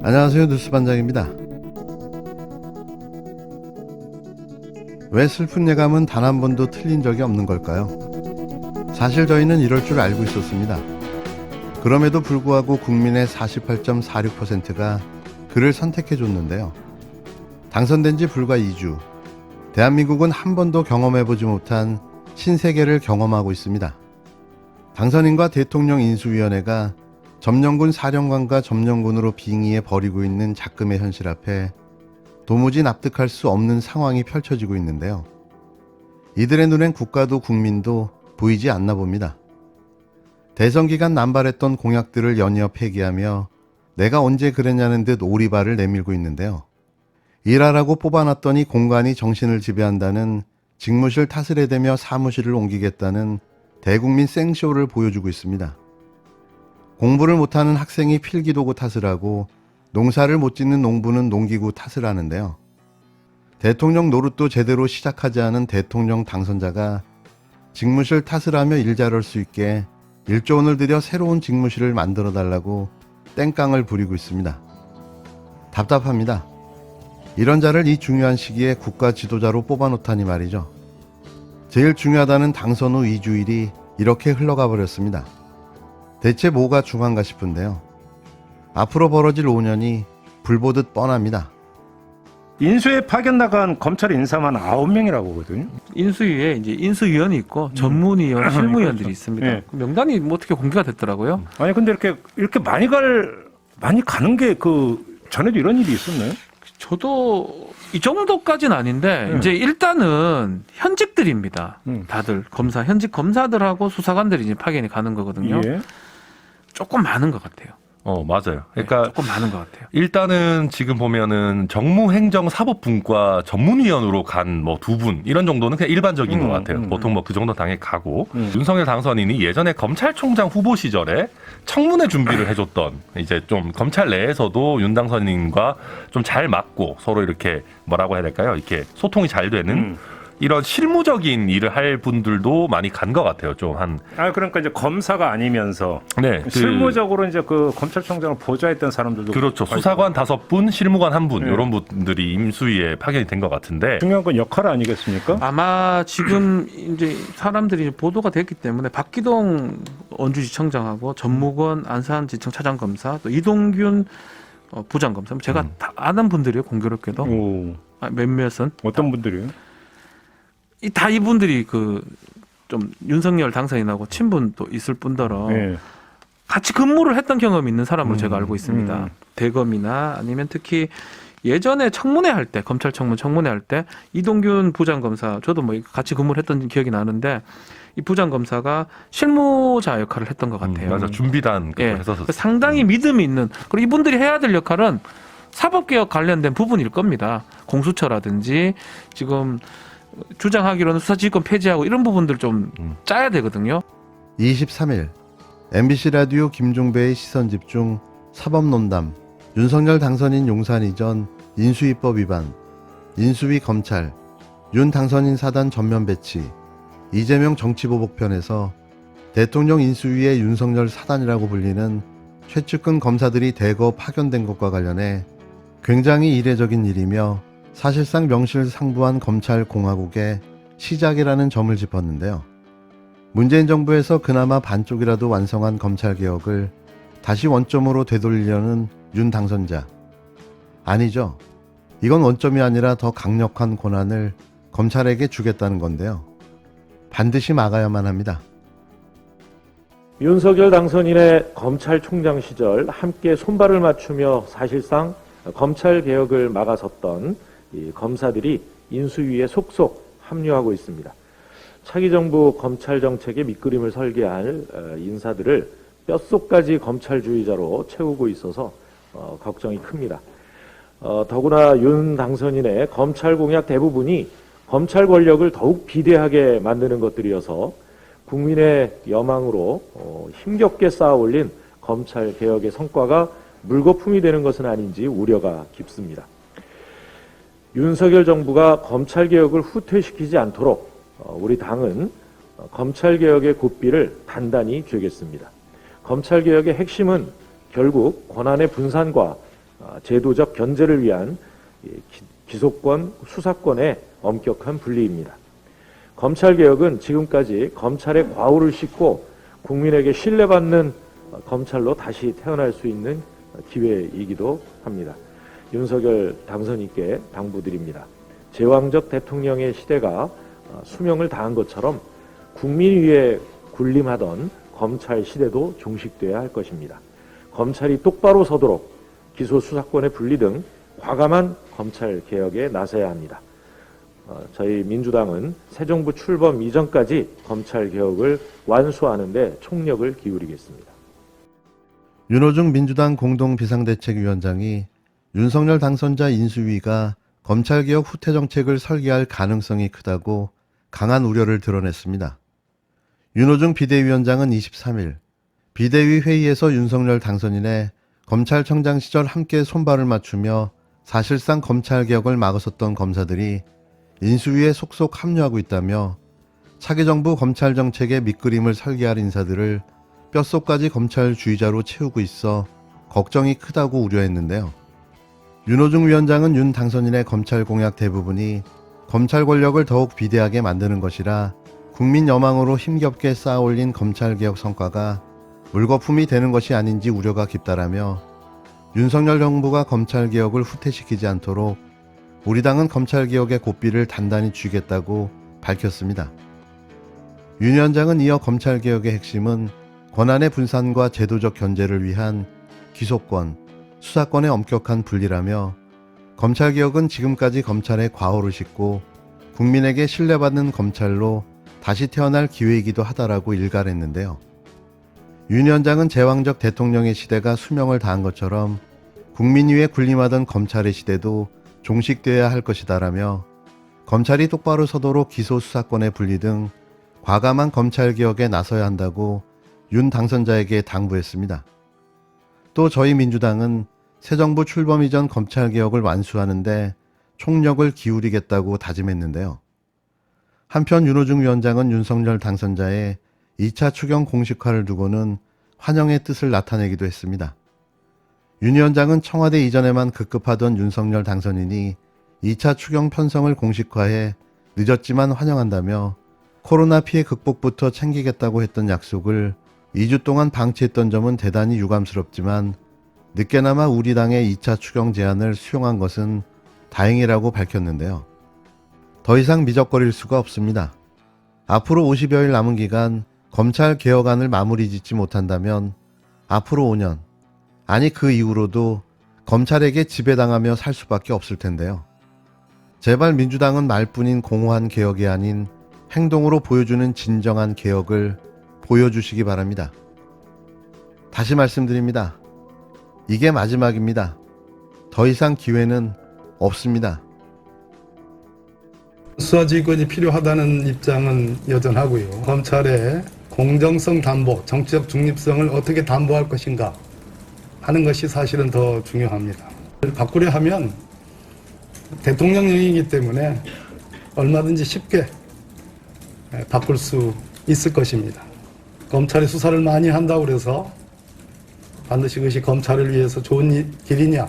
안녕하세요, 뉴스반장입니다. 왜 슬픈 예감은 단 한 번도 틀린 적이 없는 걸까요? 사실 저희는 이럴 줄 알고 있었습니다. 그럼에도 불구하고 국민의 48.46%가 그를 선택해줬는데요. 당선된 지 불과 2주, 대한민국은 한 번도 경험해보지 못한 신세계를 경험하고 있습니다. 당선인과 대통령 인수위원회가 점령군 사령관과 점령군으로 빙의해 버리고 있는 작금의 현실 앞에 도무지 납득할 수 없는 상황이 펼쳐지고 있는데요. 이들의 눈엔 국가도 국민도 보이지 않나 봅니다. 대선 기간 남발했던 공약들을 연이어 폐기하며 내가 언제 그랬냐는 듯 오리발을 내밀고 있는데요. 일하라고 뽑아놨더니 공간이 정신을 지배한다는 직무실 탓을 해대며 사무실을 옮기겠다는 대국민 생쇼를 보여주고 있습니다. 공부를 못하는 학생이 필기도구 탓을 하고 농사를 못 짓는 농부는 농기구 탓을 하는데요. 대통령 노릇도 제대로 시작하지 않은 대통령 당선자가 직무실 탓을 하며 일 잘할 수 있게 1조 원을 들여 새로운 직무실을 만들어 달라고 땡깡을 부리고 있습니다. 답답합니다. 이런 자를 이 중요한 시기에 국가 지도자로 뽑아놓다니 말이죠. 제일 중요하다는 당선 후 2주일이 이렇게 흘러가 버렸습니다. 대체 뭐가 중요한가 싶은데요. 앞으로 벌어질 5년이 불보듯 뻔합니다. 인수에 파견 나간 검찰 인사만 9명이라고 하거든요. 인수위에 이제 인수위원이 있고 전문위원, 실무위원들이 그렇죠. 있습니다. 네. 그 명단이 뭐 어떻게 공개가 됐더라고요. 아니 근데 이렇게 많이 가는 게 전에도 이런 일이 있었나요? 저도 이 정도까지는 아닌데 이제 일단은 현직들입니다. 다들 현직 검사들하고 수사관들이 이제 파견이 가는 거거든요. 예. 조금 많은 것 같아요. 맞아요. 네, 그러니까 조금 많은 것 같아요. 일단은 지금 보면은 정무행정사법분과 전문위원으로 간 뭐 2분 이런 정도는 그냥 일반적인 것 같아요. 보통 뭐 그 정도 당에 가고 윤석열 당선인이 예전에 검찰총장 후보 시절에 청문회 준비를 해줬던 이제 좀 검찰 내에서도 윤 당선인과 좀 잘 맞고 서로 이렇게 뭐라고 해야 될까요? 이렇게 소통이 잘 되는 이런 실무적인 일을 할 분들도 많이 간 것 같아요. 좀 그러니까 이제 검사가 아니면서 네, 실무적으로 이제 그 검찰총장을 보좌했던 사람들도 그렇죠. 수사관 5분, 실무관 1분 이런 분들이 임수위에 파견이 된 것 같은데 중요한 건 역할 아니겠습니까? 아마 지금 이제 사람들이 보도가 됐기 때문에 박기동 원주지청장하고 전무권 안산지청 차장검사 또 이동균 부장검사 제가 다 아는 분들이에요. 공교롭게도 몇몇은 어떤 분들이요? 다 이분들이 좀 윤석열 당선인하고 친분도 있을 뿐더러 네. 같이 근무를 했던 경험이 있는 사람으로 제가 알고 있습니다. 대검이나 아니면 특히 예전에 청문회 할 때 검찰 청문회 할 때 이동균 부장검사 저도 뭐 같이 근무를 했던 기억이 나는데 이 부장검사가 실무자 역할을 했던 것 같아요. 맞아. 준비단 예, 했었어요. 상당히 믿음이 있는 그리고 이분들이 해야 될 역할은 사법개혁 관련된 부분일 겁니다. 공수처라든지 지금 주장하기로는 수사지휘권 폐지하고 이런 부분들 좀 짜야 되거든요. 23일 MBC 라디오 김종배의 시선집중 사법논담 윤석열 당선인 용산 이전 인수위법 위반 인수위 검찰 윤 당선인 사단 전면 배치 이재명 정치보복편에서 대통령 인수위의 윤석열 사단이라고 불리는 최측근 검사들이 대거 파견된 것과 관련해 굉장히 이례적인 일이며 사실상 명실상부한 검찰공화국의 시작이라는 점을 짚었는데요. 문재인 정부에서 그나마 반쪽이라도 완성한 검찰개혁을 다시 원점으로 되돌리려는 윤 당선자. 아니죠. 이건 원점이 아니라 더 강력한 권한을 검찰에게 주겠다는 건데요. 반드시 막아야만 합니다. 윤석열 당선인의 검찰총장 시절 함께 손발을 맞추며 사실상 검찰개혁을 막아섰던 이 검사들이 인수위에 속속 합류하고 있습니다. 차기 정부 검찰 정책의 밑그림을 설계할 인사들을 뼛속까지 검찰주의자로 채우고 있어서 걱정이 큽니다. 더구나 윤 당선인의 검찰 공약 대부분이 검찰 권력을 더욱 비대하게 만드는 것들이어서 국민의 여망으로 힘겹게 쌓아올린 검찰 개혁의 성과가 물거품이 되는 것은 아닌지 우려가 깊습니다. 윤석열 정부가 검찰개혁을 후퇴시키지 않도록 우리 당은 검찰개혁의 고삐를 단단히 쥐겠습니다. 검찰개혁의 핵심은 결국 권한의 분산과 제도적 견제를 위한 기소권, 수사권의 엄격한 분리입니다. 검찰개혁은 지금까지 검찰의 과오를 씻고 국민에게 신뢰받는 검찰로 다시 태어날 수 있는 기회이기도 합니다. 윤석열 당선인께 당부드립니다. 제왕적 대통령의 시대가 수명을 다한 것처럼 국민 위에 군림하던 검찰 시대도 종식돼야 할 것입니다. 검찰이 똑바로 서도록 기소 수사권의 분리 등 과감한 검찰 개혁에 나서야 합니다. 저희 민주당은 새 정부 출범 이전까지 검찰 개혁을 완수하는 데 총력을 기울이겠습니다. 윤호중 민주당 공동비상대책위원장이 윤석열 당선자 인수위가 검찰개혁 후퇴 정책을 설계할 가능성이 크다고 강한 우려를 드러냈습니다. 윤호중 비대위원장은 23일 비대위 회의에서 윤석열 당선인의 검찰청장 시절 함께 손발을 맞추며 사실상 검찰개혁을 막았었던 검사들이 인수위에 속속 합류하고 있다며 차기 정부 검찰 정책의 밑그림을 설계할 인사들을 뼛속까지 검찰주의자로 채우고 있어 걱정이 크다고 우려했는데요. 윤호중 위원장은 윤 당선인의 검찰 공약 대부분이 검찰 권력을 더욱 비대하게 만드는 것이라 국민 여망으로 힘겹게 쌓아올린 검찰개혁 성과가 물거품이 되는 것이 아닌지 우려가 깊다라며 윤석열 정부가 검찰개혁을 후퇴시키지 않도록 우리 당은 검찰개혁의 고삐를 단단히 쥐겠다고 밝혔습니다. 윤 위원장은 이어 검찰개혁의 핵심은 권한의 분산과 제도적 견제를 위한 기소권, 수사권의 엄격한 분리라며 검찰개혁은 지금까지 검찰의 과오를 씻고 국민에게 신뢰받는 검찰로 다시 태어날 기회이기도 하다라고 일갈했는데요. 윤 위원장은 제왕적 대통령의 시대가 수명을 다한 것처럼 국민 위에 군림하던 검찰의 시대도 종식되어야 할 것이다라며 검찰이 똑바로 서도록 기소 수사권의 분리 등 과감한 검찰개혁에 나서야 한다고 윤 당선자에게 당부했습니다. 또 저희 민주당은 새 정부 출범 이전 검찰개혁을 완수하는데 총력을 기울이겠다고 다짐했는데요. 한편 윤호중 위원장은 윤석열 당선자의 2차 추경 공식화를 두고는 환영의 뜻을 나타내기도 했습니다. 윤 위원장은 청와대 이전에만 급급하던 윤석열 당선인이 2차 추경 편성을 공식화해 늦었지만 환영한다며 코로나 피해 극복부터 챙기겠다고 했던 약속을 2주 동안 방치했던 점은 대단히 유감스럽지만 늦게나마 우리 당의 2차 추경 제안을 수용한 것은 다행이라고 밝혔는데요. 더 이상 미적거릴 수가 없습니다. 앞으로 50여일 남은 기간 검찰 개혁안을 마무리 짓지 못한다면 앞으로 5년, 아니 그 이후로도 검찰에게 지배당하며 살 수밖에 없을 텐데요. 제발 민주당은 말뿐인 공허한 개혁이 아닌 행동으로 보여주는 진정한 개혁을 보여주시기 바랍니다. 다시 말씀드립니다. 이게 마지막입니다. 더 이상 기회는 없습니다. 수사지휘권이 필요하다는 입장은 여전하고요. 검찰의 공정성 담보, 정치적 중립성을 어떻게 담보할 것인가 하는 것이 사실은 더 중요합니다. 바꾸려 하면 대통령령이기 때문에 얼마든지 쉽게 바꿀 수 있을 것입니다. 검찰이 수사를 많이 한다고 해서 반드시 그것이 검찰을 위해서 좋은 길이냐?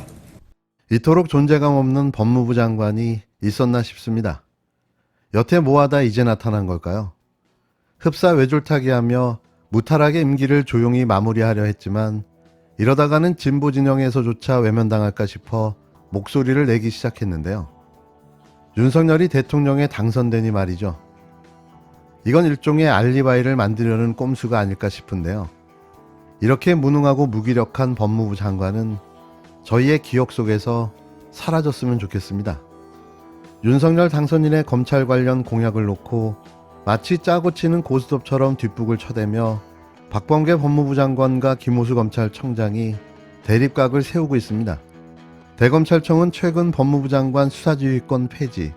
이토록 존재감 없는 법무부 장관이 있었나 싶습니다. 여태 뭐하다 이제 나타난 걸까요? 흡사 외줄타기 하며 무탈하게 임기를 조용히 마무리하려 했지만 이러다가는 진보 진영에서조차 외면당할까 싶어 목소리를 내기 시작했는데요. 윤석열이 대통령에 당선되니 말이죠. 이건 일종의 알리바이를 만들려는 꼼수가 아닐까 싶은데요. 이렇게 무능하고 무기력한 법무부 장관은 저희의 기억 속에서 사라졌으면 좋겠습니다. 윤석열 당선인의 검찰 관련 공약을 놓고 마치 짜고 치는 고스톱처럼 뒷북을 쳐대며 박범계 법무부 장관과 김호수 검찰청장이 대립각을 세우고 있습니다. 대검찰청은 최근 법무부 장관 수사지휘권 폐지,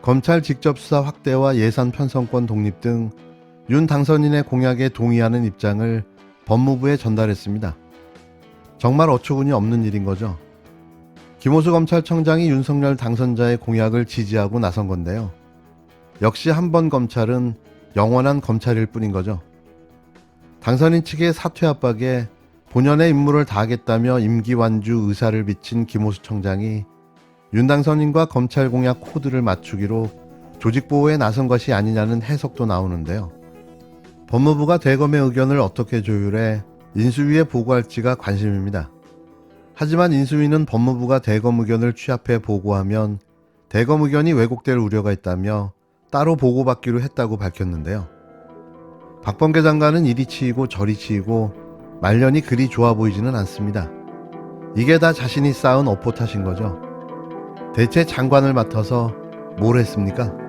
검찰 직접 수사 확대와 예산 편성권 독립 등 윤 당선인의 공약에 동의하는 입장을 법무부에 전달했습니다. 정말 어처구니 없는 일인 거죠. 김호수 검찰청장이 윤석열 당선자의 공약을 지지하고 나선 건데요. 역시 한 번 검찰은 영원한 검찰일 뿐인 거죠. 당선인 측의 사퇴 압박에 본연의 임무를 다하겠다며 임기완주 의사를 비친 김호수 청장이 윤당선인과 검찰 공약 코드를 맞추기로 조직 보호에 나선 것이 아니냐는 해석도 나오는데요. 법무부가 대검의 의견을 어떻게 조율해 인수위에 보고할지가 관심입니다. 하지만 인수위는 법무부가 대검 의견을 취합해 보고하면 대검 의견이 왜곡될 우려가 있다며 따로 보고받기로 했다고 밝혔는데요. 박범계 장관은 이리 치이고 저리 치이고 말년이 그리 좋아 보이지는 않습니다. 이게 다 자신이 쌓은 업보 탓인 거죠. 대체 장관을 맡아서 뭘 했습니까?